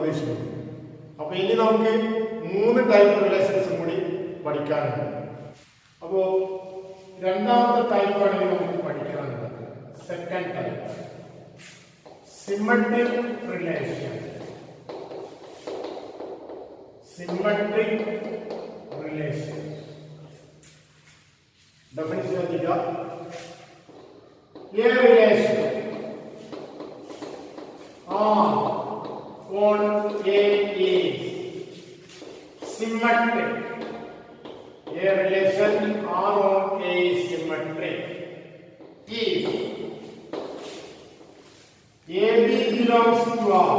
ഉദ്ദേശിക്കുന്നത്. അപ്പൊ ഇനി നമുക്ക് 3 ടൈപ്പ് റിലേഷൻസും കൂടി പഠിക്കാനുണ്ട്. അപ്പോ രണ്ടാമത്തെ ടൈപ്പാണ് നമുക്ക് പഠിക്കാനുള്ളത്. Second type symmetric relation. Symmetric relation definition ശ്രദ്ധിക്കുക. A relation R on A is symmetric. A relation R on A is symmetric if AB belongs to R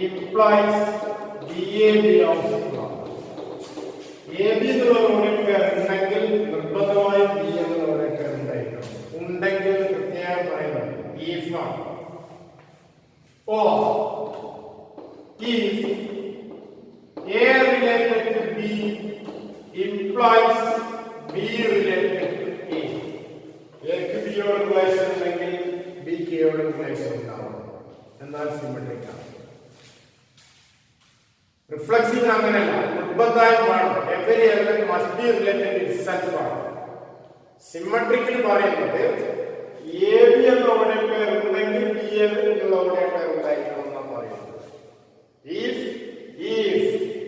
implies BA belongs to R. AB എന്നുള്ള unit പേർ ഉണ്ടെങ്കിൽ നിർബന്ധമായും B എന്നുള്ള unit പേർ ഉണ്ടായിരിക്കണം. ഉണ്ടെങ്കിൽ പ്രത്യേകം പറയുന്നത് if or if A related to B implies B related to A. Aക്ക് ബിയോട് റിലേഷൻ ഉണ്ടെങ്കിൽ ബിക്ക് എയോട് റിലേഷൻ ഉണ്ടാവും. എന്നാൽ സിമെട്രിക് ആണ്. റിഫ്ലക്സിവ് അങ്ങനെയല്ല, നിർബന്ധമായും വേണം. Every element must be related itself ആണ്. സിമെട്രിക്കൽ പറയുന്നത് എ ബി എന്ന യൂണിറ്റ് പേർ ഉണ്ടെങ്കിൽ ബി എന്നുള്ള യൂണിറ്റ് പേർ ഉണ്ടായിരിക്കണം എന്നാണ് പറയുന്നത്. ഈഫ്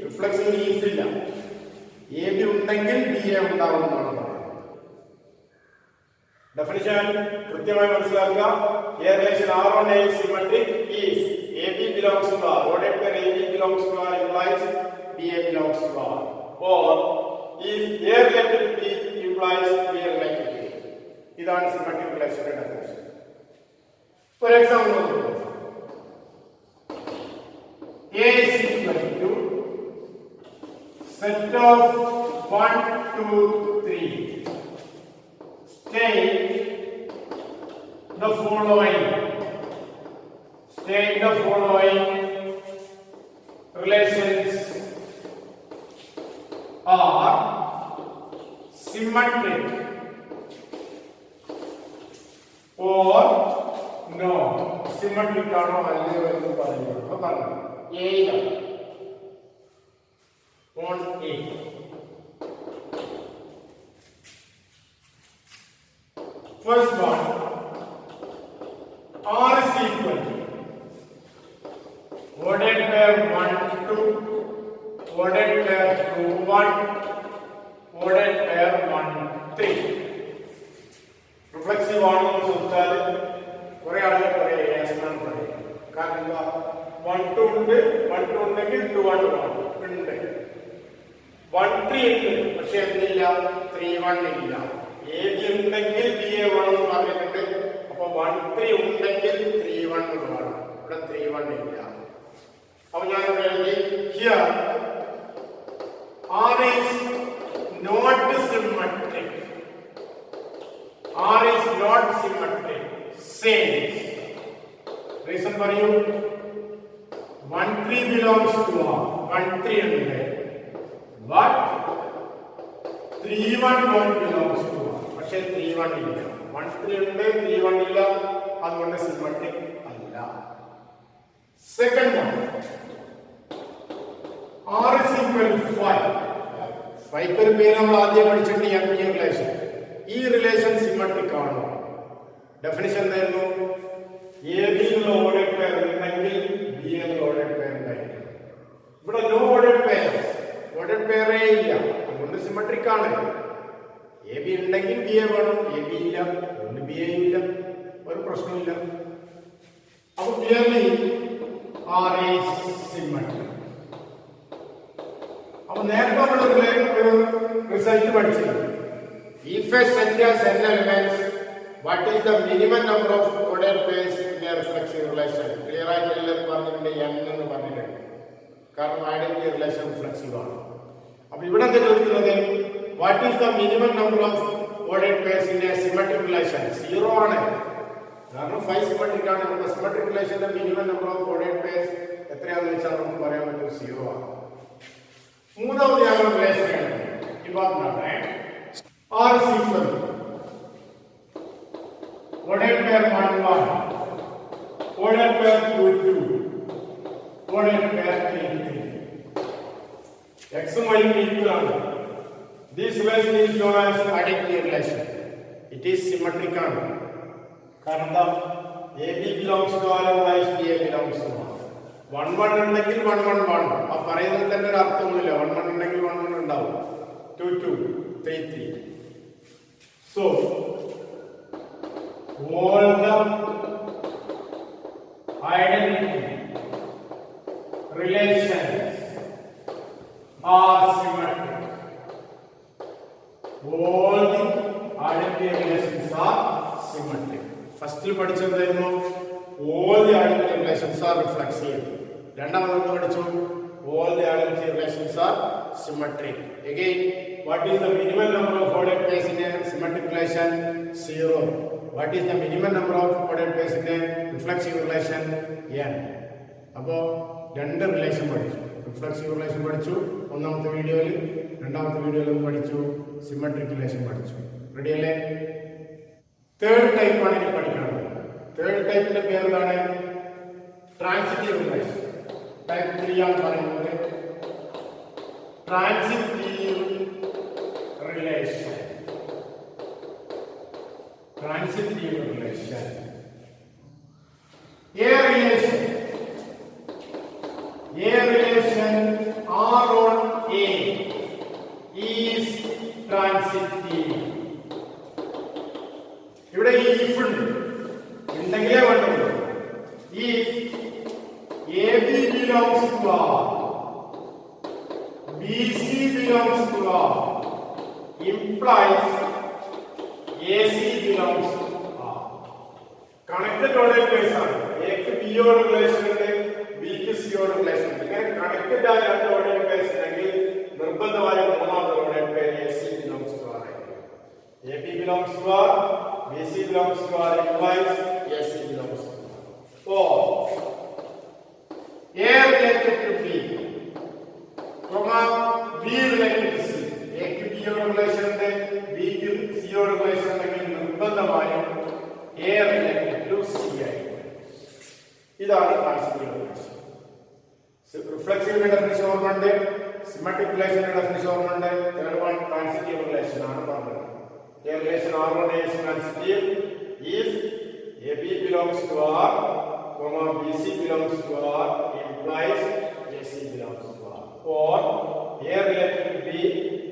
റിഫ്ലക്സിവ് ഈഫ് ഇല്ല, എ ബി ഉണ്ടെങ്കിൽ ബി എ ഉണ്ടാവും എന്നാണ് പറയുന്നത്. ഡെഫിനിഷൻ കൃത്യമായി മനസ്സിലാക്കുക. A relation R on A symmetric if AB belongs to R. Ordered pair AB belongs to R implies BA belongs to R. Or if A related to B implies B related to A. ഇതാണ് symmetric റിലേഷന്റെ definition. For example, A is equal to set of 1, 2, 3. State the following. Take the following relations are symmetric or no. Symmetric ആണോ അല്ലയോ എന്ന് പറയുന്നത്. A on A. First one, R is equal to ordered pair 1, 2, ordered pair 2, 1, ordered pair 1, 3. Reflexive ആണെന്ന് ചോദിച്ചാൽ കുറെ ആളുകൾ പറയാം എന്നാണ് പറയുക. കാരണം എന്താ, 1, 2 ഉണ്ട്, 1, 2 ഉണ്ടെങ്കിൽ 2, 1 ഉണ്ട്, 1, 3 ഉണ്ട്, പക്ഷെ എന്തില്ല, 3, 1 ഇല്ല. എ ബി ഉണ്ടെങ്കിൽ ബി എ വേണമെന്ന് പറഞ്ഞിട്ടുണ്ട്. അപ്പൊ 1, 3 ഉണ്ടെങ്കിൽ 3, 1 വേണം. ഇവിടെ 3, 1 ഇല്ല. अब यहाँ here R is not symmetric. R is not symmetric. Since reason for you 1, 3 belongs to R. 1, 3 ഉണ്ട്. But 3, 1 don't belongs to R. പക്ഷേ 3, 1 ഇല്ല. 1, 3 ഉണ്ട്, 3, 1 ഇല്ല. അതുകൊണ്ട് സിമെട്രിക് അല്ല. Second one, R is equal to 5. 5 ഒരു പേര് നമ്മൾ ആദ്യം പഠിച്ചിട്ടുണ്ട്, ഈ റിലേഷൻ. ഈ റിലേഷൻ സിമെട്രിക് ആണോ? ഡെഫിനിഷൻ എന്തായിരുന്നു? എ ബി എന്നുള്ള ഓർഡർ പെയർ ഉണ്ടെങ്കിൽ ബി എന്നുള്ള ഓർഡർ പെയർ ഉണ്ടായിരിക്കും. ഇവിടെ നോ ഓർഡർ പെയറേ ഇല്ല, അതുകൊണ്ട് സിമെട്രിക് ആണ്. എ ബി ഉണ്ടെങ്കിൽ ബി എ വേണം, എ ബി ഇല്ല, അതുകൊണ്ട് ബി എ ഇല്ല, ഒരു പ്രശ്നമില്ല. അപ്പൊ ക്ലിയർലി R is symmetric. അപ്പൊ നേരത്തെ നമ്മൾ ഒരു റിസൾട്ട് പഠിച്ചിട്ടുണ്ട്. If a set has n elements, what is the minimum number of ordered pairs in a reflexive relation? Clear ആയിട്ട് എല്ലാവരും പറഞ്ഞിട്ടുണ്ട്, n എന്ന് പറഞ്ഞിട്ടുണ്ട്. കാരണം ഐഡന്റിറ്റി റിലേഷൻ റിഫ്ലെക്സീവ് ആണ്. അപ്പൊ ഇവിടെ എന്താ ചോദിക്കുന്നത്? What is the minimum number of ordered pairs in a symmetric relation? 0 ആണ്. കാരണം 5 സിമെട്രിക് ആണ്. നമ്മുടെ സിമെട്രിക് റിലേഷന്റെ minimum number of ordered pairs എത്രയാണെന്ന് വെച്ചാൽ നമുക്ക് പറയാൻ പറ്റും 0 ആണ്. മൂന്നാമത് ഞങ്ങൾ റിലേഷൻ ഇവാണ് R is equal ordered pair 1, 1, ordered pair 2 2, ordered pair 3 3. X ഉം Y ഉം equal ആണ്. This relation is known as additive relation. It is symmetric ആണ്. കാരണം എന്താ? AB belongs to R implies BA belongs to R. 1 1 ഉണ്ടെങ്കിൽ 1 1 1. ആ പറയുന്നതിൽ തന്നെ ഒരു അർത്ഥമൊന്നുമില്ല. 1 1 ഉണ്ടെങ്കിൽ 1 1 ഉണ്ടാവും. 2 2 3 3. So all the identity relations are symmetric. All the identity relations are symmetric. First പഠിച്ചതായിരുന്നു all the identity relations are reflexive. രണ്ടാമത് പഠിച്ചു all the identity relations are symmetric. Again, what is the minimum number of ordered pairs in a symmetric relation? 0. What is the minimum number of ordered pairs in a reflexive relation? n. അപ്പോൾ രണ്ട് relation പഠിച്ചു. Reflexive relation പഠിച്ചു ഒന്നാമത്തെ വീഡിയോയിൽ, രണ്ടാമത്തെ വീഡിയോയിൽ പഠിച്ചു symmetric relation പഠിച്ചു. റെഡി അല്ലേ? തേർഡ് ടൈപ്പ് ആണ് ഇനി പഠിക്കുന്നത്. തേർഡ് ടൈപ്പിന്റെ പേര് എന്താണ്? Transitive relation. ടൈപ്പ് 3 ആണ് പറയുന്നത്. Transitive relation. Transitive relation. A relation R on A is transitive. ഇവിടെ if ഉണ്ടെങ്കിലേ വേണ്ടത്. If AB belongs to R, BC belongs to R, implies AC belongs to R. Connected ordered pairs ആണ്. A ക്ക് B യോട് relation ഉണ്ട്, B ക്ക് C യോട് relation ഉണ്ട്. ഇങ്ങനെ കണക്റ്റഡ് ആയ രണ്ട് ordered pairs ഉണ്ടെങ്കിൽ നിർബന്ധമായും മൂന്നാമത്തെ ordered pair AC belongs to R ആയിരിക്കും. AB belongs to R, BC belongs to R implies AC belongs to R. Or A related to B, B related to C. A ക്ക് B യോട് relation ഉണ്ട്, B ക്ക് C യോട് relation ഉണ്ടെങ്കിൽ നിർബന്ധമായും A related to C ആയിരിക്കും. ഇതാണ് transitive relation. Reflexive definition ഓർമ്മയുണ്ട്, സിമെട്രിക് റിലേഷന്റെ ഡെഫിനിഷൻ ഓർമ്മയുണ്ട്. തേർഡ് വൺ ട്രാൻസിറ്റീവ് റിലേഷൻ ആണ് പറഞ്ഞത്. A relation R1 is transitive if AB belongs to R, BC belongs to R implies AC belongs to R. Or A related to B,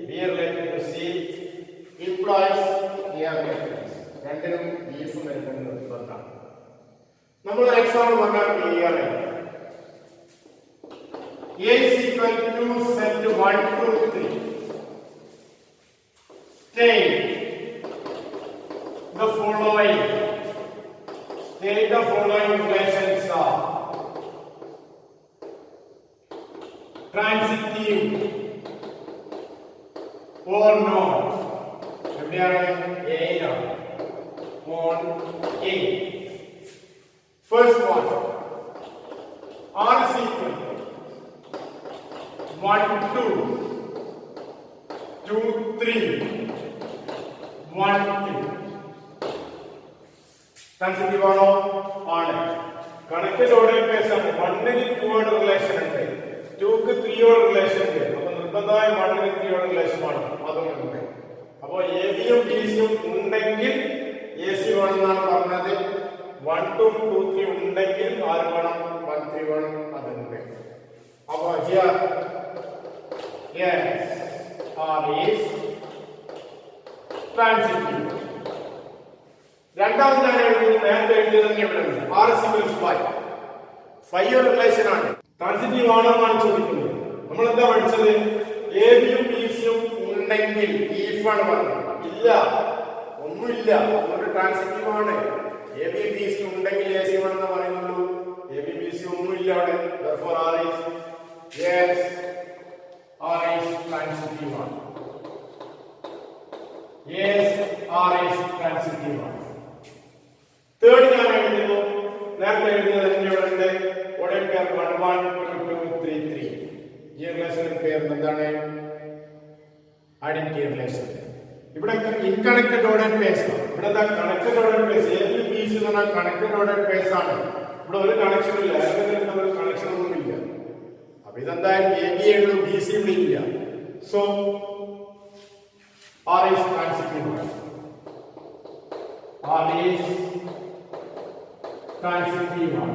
B related to C implies A related to C. രണ്ടിനും ബീഫും വരുന്നത് നിർബന്ധമാണ്. നമ്മൾ example പറഞ്ഞാൽ clear ആണ്. A is equal to set 1 2 3. State the following. State the following relations are transitive or not. എവിടെയാണ്? A ആണ്. On A. First one, R is equal 1 2 2 3 1 3. Transitive ആണോ? ആണ്. കണക്റ്റഡ് ഓർഡേഡ് പേഴ്സ് ആണ്. 1 ന് 2 ഓട് റിലേഷൻ ഉണ്ട്, 2 ക്ക് 3 ഓട് റിലേഷൻ ഉണ്ട്. അപ്പോൾ നിർബന്ധമായും 1 ന് 3 ഓട് റിലേഷൻ ആണ്. അതും ഉണ്ട്. അപ്പോൾ എബിയും ബിസിയും ഉണ്ടെങ്കിൽ AC വേണമെന്നാണ് പറഞ്ഞത്. 1 2 2 3 ഉണ്ടെങ്കിൽ ആര് വേണം? 1 3 വേണം. അതുണ്ട്. അപ്പോൾ here yes R is transitive. രണ്ടാമത് ഞാൻ എഴുതുന്നത് നേരത്തെ എഴുതിയത് തന്നെ ഇവിടെ ഉണ്ട്. R is equal to 5. 5 ഒരു റിലേഷൻ ആണ്. ട്രാൻസിറ്റീവ് ആണോ എന്നാണ് ചോദിക്കുന്നത്. നമ്മൾ എന്താ പഠിച്ചത്? എബിയും ബിസിയും ഉണ്ടെങ്കിൽ if ആണ് പറഞ്ഞത്. ഇല്ല, ഒന്നുമില്ല. അതുകൊണ്ട് ട്രാൻസിറ്റീവ് ആണ്. എ ബി ബി സി ഉണ്ടെങ്കിൽ എ സി വേണമെന്ന് പറയുന്നുള്ളൂ. എ ബി ബി സി ഒന്നുമില്ല അവിടെ. therefore R is yes R is transitive ആണ്. yes R is transitive ആണ്. തേർഡ് ഞാൻ എഴുതുന്നു. നേരത്തെ എഴുതിയത് തന്നെ ഇവിടെ ഉണ്ട്. ordered pair 1 1 2 2 3 3. ഈ റിലേഷന്റെ പേര് എന്താണ്? Identity relation. ഇവിടെ ഇൻകണക്റ്റഡ് ഓർഡേഡ് പേഴ്സ് ആണ്. ഇവിടെ connected ordered purse A B B C എന്ന് പറഞ്ഞാൽ കണക്റ്റഡ് ഓർഡേഡ് പേഴ്സ് ആണ്. ഇവിടെ ഒരു കണക്ഷനും ഇല്ല, ഒരു കണക്ഷൻ ഒന്നും ഇല്ല. അപ്പൊ ഇതെന്തായാലും എ ബി ഉള്ളൂ, ബി സി ഇവിടെ ഇല്ല. So R is transitive one. R is transitive one.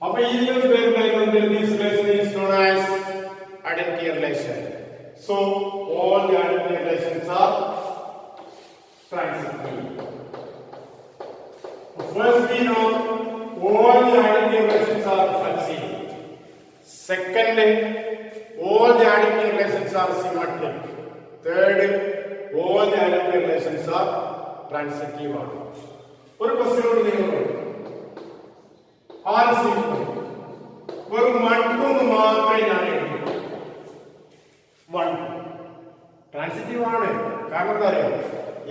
അപ്പൊ ഇതിനൊരു പേരുണ്ടായിരുന്നു, this relation is known as identity relation. So all the identity relations are transitive. First we know all the identity relations are reflexive. Second, all the identity relations are symmetric. Third, all the identity relations are transitive. ഒരു ക്വസ്റ്റ്യനോട് നിങ്ങൾ are simple വെറും മറ്റൊന്ന് മാത്രമേ ഞാൻ എഴുതി. One transitive ആണ്. കാരണം എന്താ പറയുക,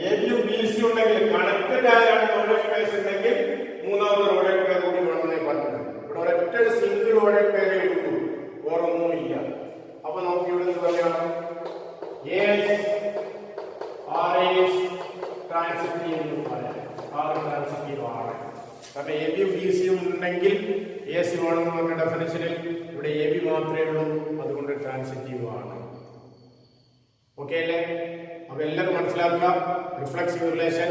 എ ബിയും ബി സി ഉണ്ടെങ്കിൽ കണക്റ്റഡ് ആയ രണ്ട് ഓർഡർ പേഴ്സ് ഉണ്ടെങ്കിൽ മൂന്നാമത് ഓർഡർ പേർ കൂടി വേണമെന്നേ പറഞ്ഞത്. ഇവിടെ ഒരൊറ്റ സിംഗിൾ ഓർഡർ പേരേ ഉള്ളൂ, വേറൊന്നുമില്ല. അപ്പൊ നമുക്ക് ഇവിടെ നിന്ന് പറയാം ട്രാൻസിറ്റീവ് എന്ന് പറയാം. ആർ ട്രാൻസിറ്റീവ് ആണ്. കാരണം എ ബിയും ബി സിയും ഉണ്ടെങ്കിൽ എ സി വേണമെന്ന് പറഞ്ഞ ഡെഫിനിഷനിൽ ഇവിടെ എ ബി മാത്രമേ ഉള്ളൂ, അതുകൊണ്ട് ട്രാൻസിറ്റീവ് ആണ്. ഓക്കെ അല്ലേ? അപ്പൊ എല്ലാവരും മനസ്സിലാക്കുക, reflexive relation,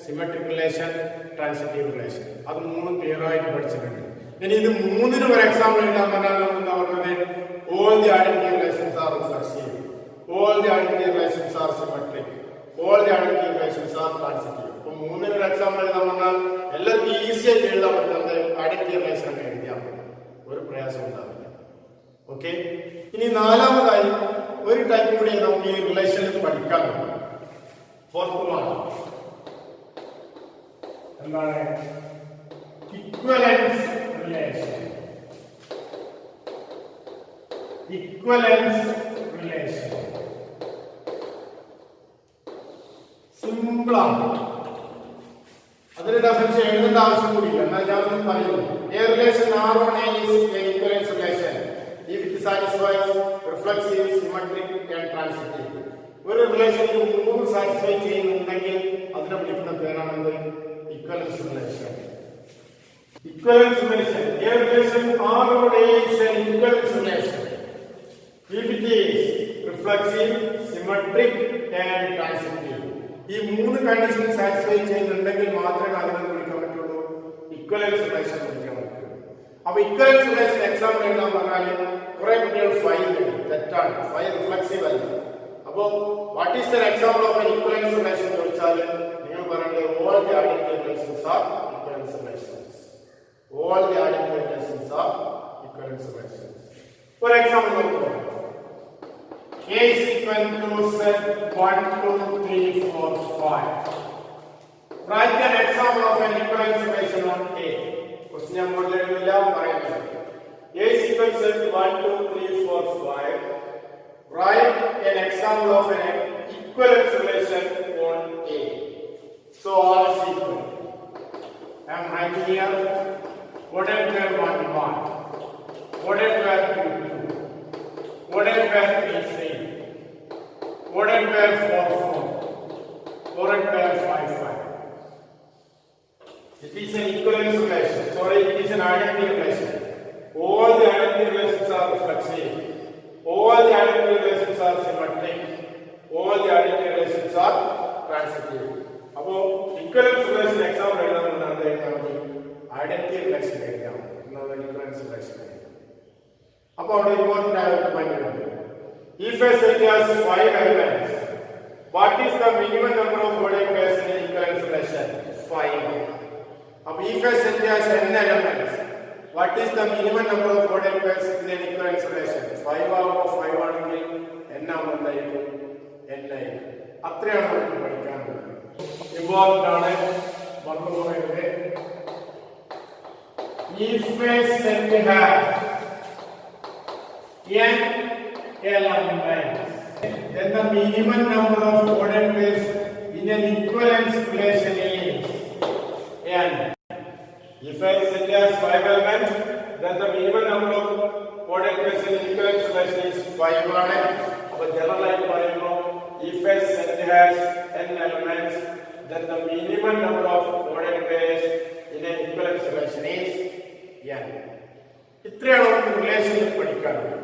symmetric relation, transitive relation, അത് മൂന്നും ക്ലിയർ ആയിട്ട് പഠിച്ചിട്ടുണ്ട്. ഇനി ഇത് മൂന്നിനും ഒരു എക്സാമ്പിൾ എഴുതാൻ പറഞ്ഞാൽ നമ്മൾ എന്താ പറഞ്ഞത്, all the identity relations are reflexive, all the identity relations are symmetric, all the identity relations are transitive. അപ്പൊ മൂന്നിനും ഒരു എക്സാമ്പിൾ എഴുതാൻ പറഞ്ഞാൽ എല്ലാവർക്കും ഈസി ആയിട്ട് എഴുതാൻ പറ്റുന്നത് ഐഡന്റിറ്റി റിലേഷൻ ഒക്കെ എഴുതിയാൽ മതി, ഒരു പ്രയാസം ഉണ്ടാവില്ല. ഓക്കെ. ഇനി നാലാമതായി ഒരു ടൈപ്പ് കൂടി നമുക്ക് ഈ റിലേഷനിൽ പഠിക്കാൻ. ഫോർത്ത് വൺ എന്താണ്? ഇക്വലൻസ് റിലേഷൻ. ഇക്വലൻസ് റിലേഷൻ സിമ്പിൾ ആണ്. അതിന്റെ ഡെഫിനിഷൻ എഴുതേണ്ട ആവശ്യം കൂടിയില്ല. എന്നാൽ ഞാനൊന്നും പറയുന്നു. A relation R1A is an equivalence relation if it satisfies reflexive, symmetric and transitive. ഒരു റിലേഷനിൽ മൂന്ന് സാറ്റിസ്ഫൈ ചെയ്യുന്നുണ്ടെങ്കിൽ അതിനെ വിളിക്കുന്ന പേരാണെന്ത്? Equivalence relation. Equivalence relation. A relation R1A is an equivalence relation if it is reflexive, symmetric and transitive. ഈ മൂന്ന് condition satisfy ചെയ്യുന്നുണ്ടെങ്കിൽ മാത്രമേ അതിനെ വിളിക്കാൻ പറ്റുള്ളൂ, ഇക്വലൻസ് റിലേഷൻ വിളിക്കാൻ പറ്റുള്ളൂ. അപ്പൊ ഇക്വലൻസ് റിലേഷൻ എക്സാമ്പിൾ എഴുതാൻ പറഞ്ഞാൽ കുറെ കുട്ടികൾ ഫൈവ് എഴുതും. തെറ്റാണ്, ഫൈവ് റിഫ്ലെക്സീവ് അല്ല. അപ്പോ what is the example of N ഇക്വലൻസ് relation ചോദിച്ചാൽ നിങ്ങൾ പറയേണ്ടത് all the identity relations are equivalence relations. All the identity relations are equivalence relations. For example, A is equal to set 1, 2, 3, 4, 5. Write an example of an equivalence relation on A. Question number 11. A is equal to set 1, 2, 3, 4, 5. Write an example of an equivalence relation on A. So all is equal. I am writing here. Whatever 1, 1. Whatever 2, 2. Whatever 3, 3. Whatever 4, 4. Whatever 5, 5. It is an equivalence relation. Sorry, it is an identity relation. All the identity relations are reflexive. All the identity relations are symmetric. All the identity relations are transitive. അപ്പോൾ ഇക്വലൻസ് relation example എഴുതാൻ identity relation എഴുതാം എന്നത് ഇക്വലൻസ് relation. അപ്പൊ അവിടെ important ആയ ഒരു point ഉണ്ട്. If a set has 5 elements, what is the minimum number of ordered pairs in equivalence relation? 5. Now, if a set has n elements, what is the minimum number of ordered pairs in an equivalence relation? 5 out of 5 ആണെങ്കിൽ n ആവുന്നതായിരിക്കും n ആയിരിക്കും. അത്രയാണ് നമുക്ക് പഠിക്കാനുള്ളത്. Important ആണ്, മറന്നുപോകരുത്. If a set has n elements, then the minimum number of ordered pairs in an equivalence relation is n. If a set has 5 elements, then the minimum number of ordered pairs in an equivalence relation is 5 ആണ്. അപ്പോൾ general ആയിട്ട് പറയുമ്പോൾ if a set has n elements, then the minimum number of ordered pairs in an equivalence relation is ഇത്രയാണ് നമുക്ക് റിലേഷനിൽ പഠിക്കാനുള്ളത്.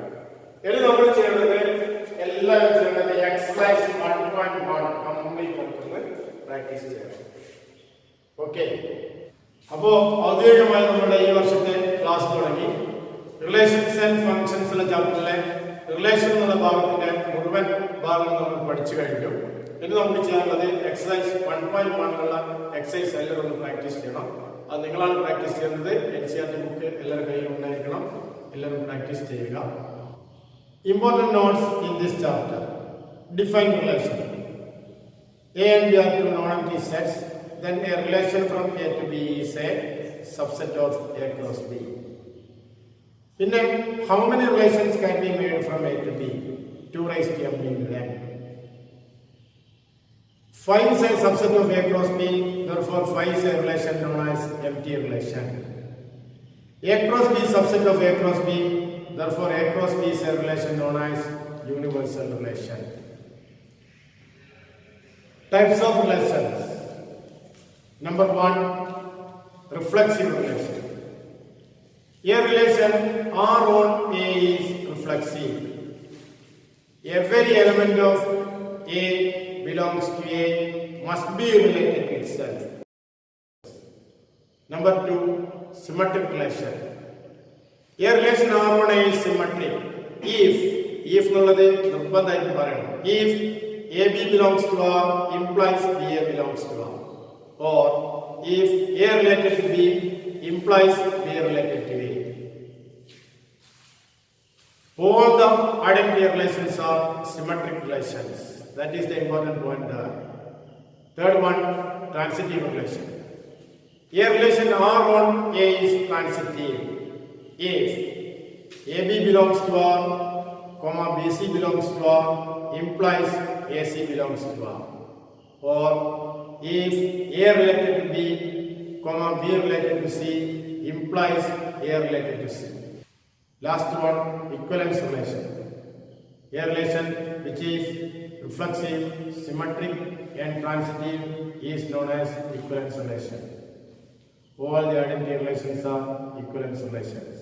ഇനി നമ്മൾ ചെയ്യേണ്ടത് എല്ലാവരും ചെയ്യേണ്ടത് എക്സസൈസ് 1.1 കംപ്ലീറ്റ് നമുക്ക് പ്രാക്ടീസ് ചെയ്യണം. ഓക്കെ, അപ്പോൾ ഔദ്യോഗികമായി നമ്മുടെ ഈ വർഷത്തെ ക്ലാസ് തുടങ്ങി. റിലേഷൻസ് ആൻഡ് ഫങ്ഷൻസ് എന്ന ചാപ്റ്ററിലെ റിലേഷൻ എന്നുള്ള ഭാഗത്തിന്റെ മുഴുവൻ ഭാഗങ്ങൾ നമ്മൾ പഠിച്ചു കഴിഞ്ഞു. ഇനി നമുക്ക് ചെയ്യാനുള്ളത് എക്സസൈസ് 1.1 എക്സസൈസ് എല്ലാവരും ഒന്ന് പ്രാക്ടീസ് ചെയ്യണം. അത് നിങ്ങളാണ് പ്രാക്ടീസ് ചെയ്യുന്നത്. NCERT ബുക്ക് എല്ലാവരുടെ കയ്യിൽ ഉണ്ടായിരിക്കണം. എല്ലാവരും പ്രാക്ടീസ് ചെയ്യുക. Important notes in this chapter: define relation. A and B are two non-empty sets. Then a relation from A to B is a subset of A cross B. പിന്നെ how many relations can be made from A to B? 2 raised to m into n. Phi is a subset of A cross B. Therefore, phi is a relation known as empty relation. A cross B is subset of A cross B. Therefore, A cross B is a relation known as universal relation. Types of relations. Number 1, reflexive relation. A relation R on A is reflexive. Every element of A belongs to A must be related to itself. Number 2, symmetric relation. A relation R on A is symmetric if nullade nirbandhayittu parayണം. If AB belongs to R implies BA belongs to R, or if A related to B implies B related to A. All the identity relations are symmetric relations. That is the important point there. Third one, transitive relation. A relation R on A is transitive if AB belongs to R, BC belongs to R implies AC belongs to R, or if A related to B, B related to C implies A related to C. Last one, equivalence relation. A relation which is reflexive, symmetric and transitive is known as equivalence relation. All the identity relations are equivalence relations.